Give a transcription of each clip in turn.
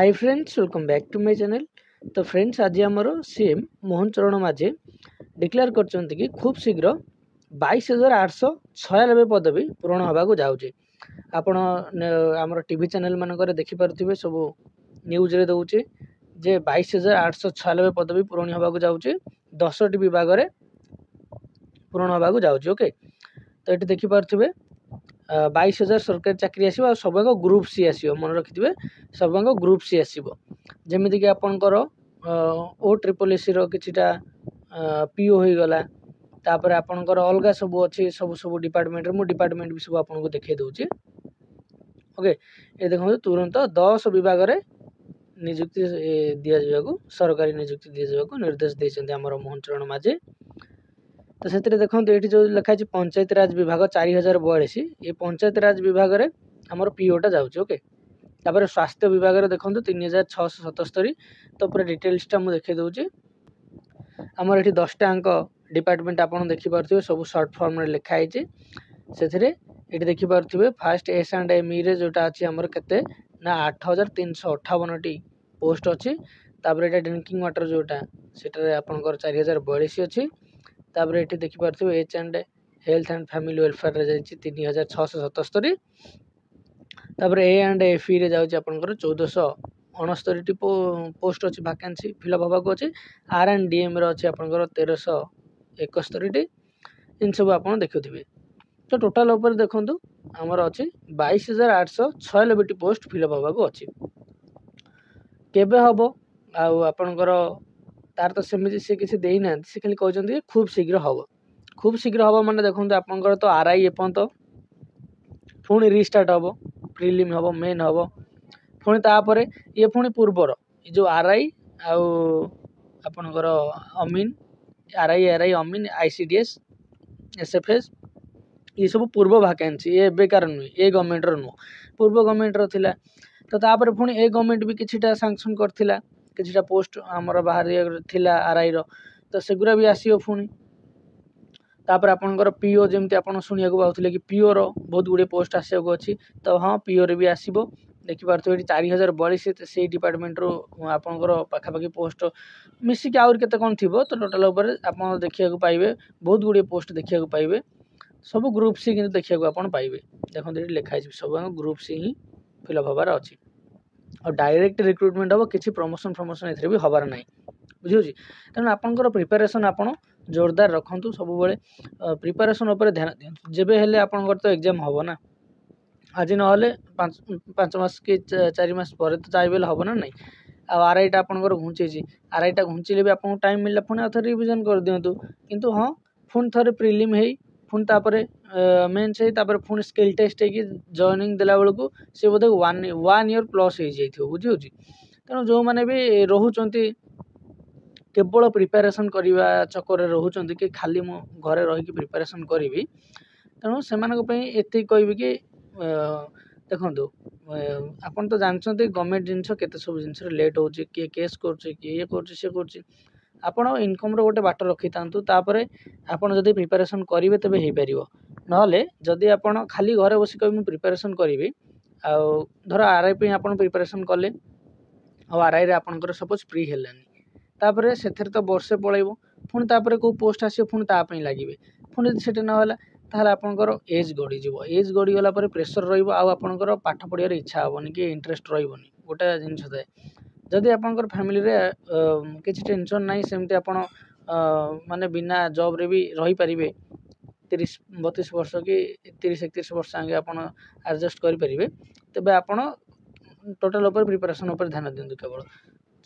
Hi friends, welcome back to my channel. तो friends, आज आमर सीएम मोहन चरण माझे डिक्लेयर करछंती कि खूब शीघ्र 22,896 पदवी पूरण होगा जाऊँचे। आपण आमर टीवी चैनल मानकर देखिपे सब न्यूज रे दौचे जे 22,896 पदवी पूरण होगा जाऊँचे 10टी विभाग में पूरण होगा जाऊँचे। ओके, तो ये देखिपे 22,000 सरकारी चाकरी आसो आ सब ग्रुप सी आसो। मन रखिथे सब ग्रुप सी आसो जमीक आपणकर ओ ट्रिपल एसी किटा पीओ हो गला। तापर आपणकर अलग सब अच्छे सब सब डिपार्टमेंट मु डिपार्टमेंट भी सब आपको देखे दूचे। ओके, ये देखो तुरंत 10 विभाग में नियुक्ति दि जावाक सरकारी नियुक्ति दि जावाक निर्देश देते आमर मोहन चरण माझे। तो से देखो ये जो लिखाई पंचायत राज विभाग 4042 ये पंचायत राज विभाग में आमर पीओटा जाऊँचे। ओके, तापर स्वास्थ्य विभाग में देखो 3677। तो पूरा डिटेल्सटा मुझे देखे दूसरी आमर ये 10टा अंक डिपार्टमेंट आप देखिपे सब सर्ट फर्म लिखाई से देखिपे first S and M E जोटा अच्छी आमर के ना 8,358 पोस्ट अच्छी। तापर ये ड्रिंकिंग वाटर जोटा से आपंकर 4,042 अच्छी। तापर ये देखिपे H and health and family welfare जाइए 3,677। तापर ए एंड एफ ई जाऊँच आपंकर 1,469 पोस्ट अच्छी वैकेंसी फिलअप होगा अच्छे। आर एंड डी एम अच्छे आपंकर 1,371 इन सब आप देखुवे। तो टोटाल उपर देखु आमर अच्छी 22,896 पोस्ट फिलअप होगा अच्छी। केबे हम आपणकर तार तो सेमती से किसी देना से खाली कहते खूब शीघ्र हम। खूब शीघ्र हम मैंने देखो आपंकर तो आर आई एपर्यंत पुणी रिस्टार्ट हम, प्रिलिम हम, मेन हम, पुणी तापर ये पुणी पूर्वर जो आर आई आपणकर अमीन आर आई अमीन आईसीडीएस एसएफएस ये सब पूर्व वैकेंसी ये बेकार नुहे ए गवर्नमेंट नुह पूर्व गवर्नमेंट थिला। तो तापर पुणी ए गवर्नमेंट भी किछिटा सैंक्शन करथिला किछिटा पोस्ट आमर बाहर थिला आर आई रो। तो सेगुरा भी आसीओ पुणी। तापर आपनकर पीओ जमती आप शुणा पाते कि पीओ रो बहुत गुड़े पोस्ट आसवाक अच्छी। तो हाँ, पीओ रे भी आसो देखिपे ये 4,042 से डिपार्टमेंट रू आपंकर पाखापाखि पोस्ट मिसिक आउर केते कौन थी। तो टोटाल उपर आप देखा पाइबे बहुत गुड़े पोस्ट देखा पाइबे सब ग्रुप सी कि देखा पाइबे। देखो ये लिखाई सब ग्रुप सी ही फिलअप हबार अच्छी और डायरेक्ट रिक्रुटमेंट हम किसी प्रमोशन प्रमोशन ए भी हबार ना बुझे। तेणु आपंकर प्रिपेरेसन आप जोरदार रखु सब प्रिपेरेसन उपर ध्यान दिखाँ जब हेले आपंकर तो एग्जाम हम ना आज ना 5 मास कि 4 मास पर तो चाहिए हम ना नहीं। आर आई आपंकर घुंचे आर आई घुंचले भी आपको टाइम मिलला पुणी आउ रिविजन कर दिंतु किंतु हाँ पुणी थे प्रिलिम है पुणी तापर मेन्स है तापर पुणी स्किल टेस्ट है जॉइनिंग देला बेलू सी बोधे 1 ईयर प्लस हो जाइए बुझे। तेणु जो मैंने भी रोचंती केवल प्रिपेरेसन करने चक्कर रोचंती कि खाली मु घरे रही प्रिपेरेसन करी। तेणु से ये कहबी कि देखो आपन तो जानते गवर्नमेंट जिनस केते सब जिनस लेट हो किए केस कर ये कर आपण इनकम रो गोटे बाट रखी था। आपड़ जब प्रिपेरेसन करेंगे तेज हो पार ना जदि आपड़ खाली घरे बस कह प्रिपेरेसन करी धर आर आई आप प्रिपेरेसन कले आर आई आपंकर सपोज प्री हेलानी तापर से तो वर्षे पलैब पुणी तापर कौ पोस्ट आसो पुणी तापाई लगे पुणी से नाला ताहले आपंकर एज गड़ीज एज गड़ीगला प्रेसर रहा पाठ पढ़ार इच्छा हेनी कि इंटरेस्ट रही गोटे जिनस थाए। जदि आपंकर फैमिली रे किसी टेंशन ना सेमती आप माने बिना जॉब रे भी रही पारिबे 30-32 वर्ष कि 30-31 वर्ष आगे आप एडजस्ट करेंगे तेबे आपण टोटाल उपर प्रिपेरेसन उपर ध्यान दिंतु। केवल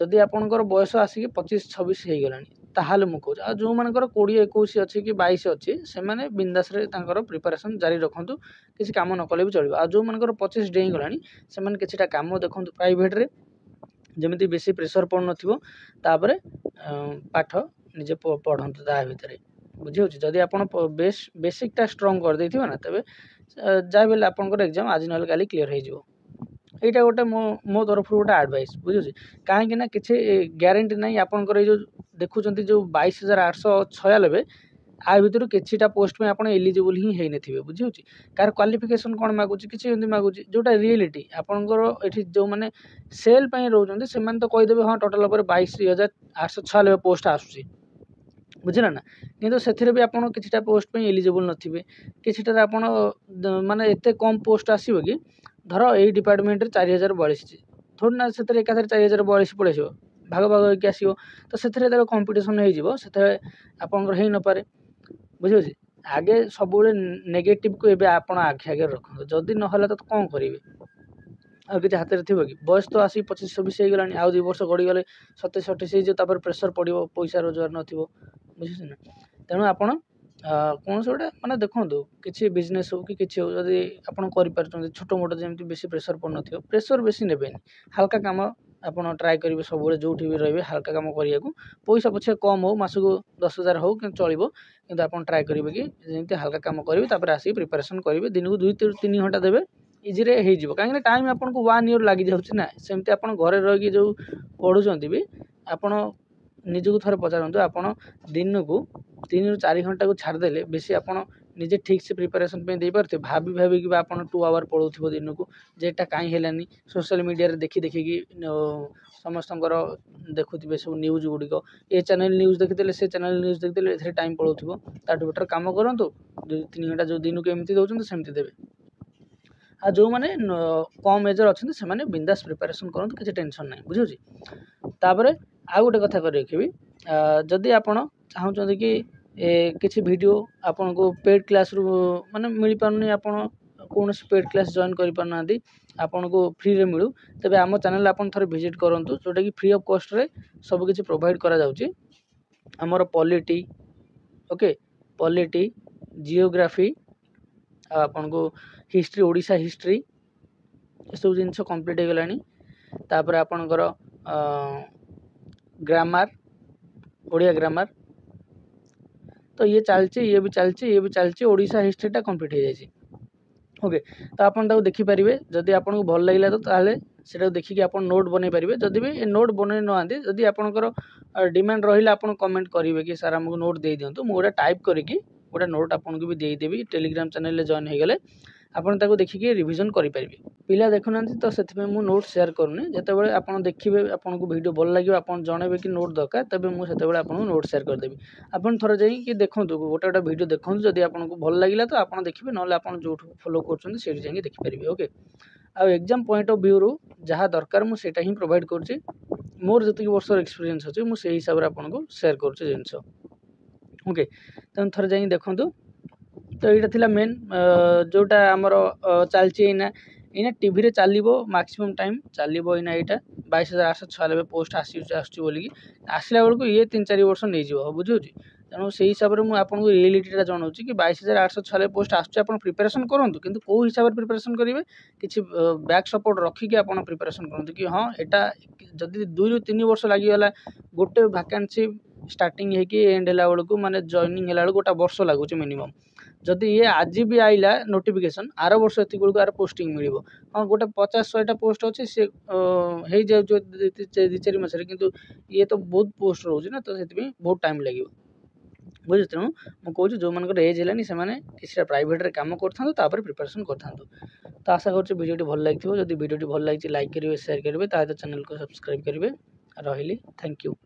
जदि आपंकर बयस आसिक 25-26 हो गलानी ताहले मु कहूँ आ जो मानकर 20-21 अच्छी कि 22 अच्छी से मैंने बिंदास प्रिपेरेसन जारी रखु किसी काम न कले भी चलो। आ जो मानकर 25 डेई गलानी से मैंने किछिटा काम देखु प्राइवेट रे जमी बेसी प्रेसर पड़ नापर पाठ निजे पढ़ंतु ता भितर बुझे। जदि आप बेसिकटा स्ट्रंग कर देथिबे ना तेबे जहाँ भी आपंकर एग्जाम आज ना काली क्लीयर हो यहाँ गोटे मो तरफ गोटे एडवाइस बुझे। कहीं ना कि ग्यारंटी ना आपंकर जो देखुं जो 22,896 आ भितर किछिटा पोस्ट में आपण एलिजिबल ही हेइ नथिबे बुझियो छी कार क्वालिफिकेशन कोन मागुची किछि एंती मागुची जोटा रियलिटी आपनकर एठी जो माने सेल पई रहउचंदी से माने तो कहि देबे हां टोटल ऊपर 22896 पोस्ट आसुची बुझिला ना किंतु सेथिरे भी आपण किछिटा पोस्ट पे एलिजिबल नथिबे किछिटा आपण माने एते कम पोस्ट आसीबो कि धर एई डिपार्टमेंट रे 4042 छि थोड़ी ना सेथिरे एकाथरे 4042 पळेसिबो भाग भाग होई के आसीबो तो सेथिरे जेतले कंपटीशन होई जिवो सेथिरे आपनकर हेइ न पारे बुझियो छी आगे सबुले नेगेटिव को एबे आपण आखे आगे रखो जदी न होला तो कोन करिवे आ कि हाथ रे थिबो कि बयस तो आसी 25 26 हे गलानी आ 2 वर्ष गडी गले 27 28 जे तापर प्रेशर पड़िबो पैसा रोजगार नथिबो बुझिस ना तेणु आपण कौन से गोटे माने देखो किसी बिजनेस हो कि किसी हो जदि आपड़ कर छोट मोट जमी बेसी प्रेसर पड़ न प्रेसर बेसी ने हाल्का कम आपड़ ट्राए करेंगे सब जो भी रही हाल्का कम करने को पैसा पछे कम हो मासक 10,000 हो कि चलो कि आप ट्राए करेंगे कि जमी हाल्का कम करेंगे आसिक प्रिपेरेसन करेंगे दिन को 2-3 घंटा देवे इजीरे हो कहीं टाइम आपको 1 ईयर लग जाऊँगी सेमती आप घरे रही जो पढ़ुंट भी आपड़ निजक थोड़े पचारतु आपड़ दिन को 3-4 घंटा को छाड़देले बेसी आप निजे ठीक से प्रिपेरेसन दे पारे भाभी भाभी कि आप 2 आवर पढ़ो दिन को जेटा कहीं है सोशल मीडिया रे देखी देखिकी समस्त देखुवे सब न्यूज गुड़िक ए चैनल न्यूज देखीदे से चैनल न्यूज देखीदे ए टाइम पड़ो ताठू बेटर कम करूँ 2-3 घंटा जो दिन को एमती दौरान सेमती देवे आ जो मैंने कम एजर अच्छा से बिंदास प्रिपेरेसन करते किसी टेंशन ना बुझे तापर आ गोटे कथा कर रखी जदि आप चाहते कि किसी वीडियो आपन को पेड क्लास रू माने मिल पारनी आपन कौन पेड क्लास जॉइन कर पारना आपन को फ्री रे मिलू तबे आम चैनल आपन थोड़े विजिट करंतु जोटा कि फ्री ऑफ कॉस्ट रे सब किछि प्रोवाइड करा जाउची हमर पॉलिटी ओके पॉलिटी जियोग्राफी आपन को हिस्ट्री ओडिशा हिस्ट्री ये सब जिन कंप्लीट हो गलानी तापर आपनकर ग्रामर ओडिया ग्रामर तो ये चलती ये भी चलती ओडिशा हिस्ट्रीटा कंप्लीट हो जाए ओके तो आपन ताको देखि पारिबे जदि आपन को भल लागला तो ताले सेटा देखिक आप नोट बनै पारिबे जदि भी ए नोट बनै न आंती जदि आपनकर डिमांड रहिला आपन कमेंट करिवे कि सर हमको नोट दे दियंतु मु गोटा टाइप करिकी गोटा नोट आपन को भी दे देबी टेलीग्राम चैनल रे जॉइन हो गले आपन ताको देखिके रिवीजन करि पारिबे पिला देखुना तो से मु नोट शेयर करूनी जितेबाला आप देखिए आपन को वीडियो भल लगे आप जनइबे कि नोट दरकार तबे मुझे आपको नोट शेयर करदेवी आपन थोड़ा जाइए देखूँ गोटे गोटे वीडियो देखूँ जब आपको भल लगे तो आप देखिए ना आप जो फॉलो कर देखिपारे ओके आ एग्जाम पॉइंट ऑफ व्यू रू जहाँ दरकार मुझे ही प्रोवाइड करुँची मोर जी वर्ष एक्सपीरियंस अच्छे मुझे हिसाब से आपको शेयर करुँचे जिनस ओके तेनाली थोड़ा जाइए देखूँ तो यहाँ थिला मेन जोटा आमर चलती इना टीवी रे चलो मैक्सिमम टाइम चलो इना यहाँ 22,896 पोस्ट आसला बेलू ये 3-4 वर्ष नहीं बुझे तेणु से हिसाब से मुझे आपको रियलिटीटा जनाऊँ कि 22,896 पोस्ट आस प्रिपेरेसन करूँ कि कौ हिसाब से प्रिपेरेसन करेंगे कि बैक सपोर्ट रखिकी आप प्रिपेरेसन करूँ कि हाँ यहाँ जदि 2-3 वर्ष लगिगला गोटे वैकेंसी स्टार्टिंग होगी एंड है बेलू माने जॉइनिंग है गोटा वर्ष लगुच मिनिमम जदि ये आज भी आइला नोटिफिकेशन आर वर्ष एति बेलू आर पोस्टिंग मिल हाँ गोटे 50-100टा पोस्ट अच्छे सी हो जाए 2-4 मास किंतु ये तो बहुत पोस्ट रोज ना तो से बहुत टाइम लगे बुझे तेणु मुझे जो मन एज है किसी प्राइवेट रे काम कर प्रिपेरेसन कर तो आशा कर वीडियो भल लगी जब वीडियो भल लगी लाइक करेंगे शेयर करेंगे चैनल को सब्सक्राइब करेंगे रही थैंक यू।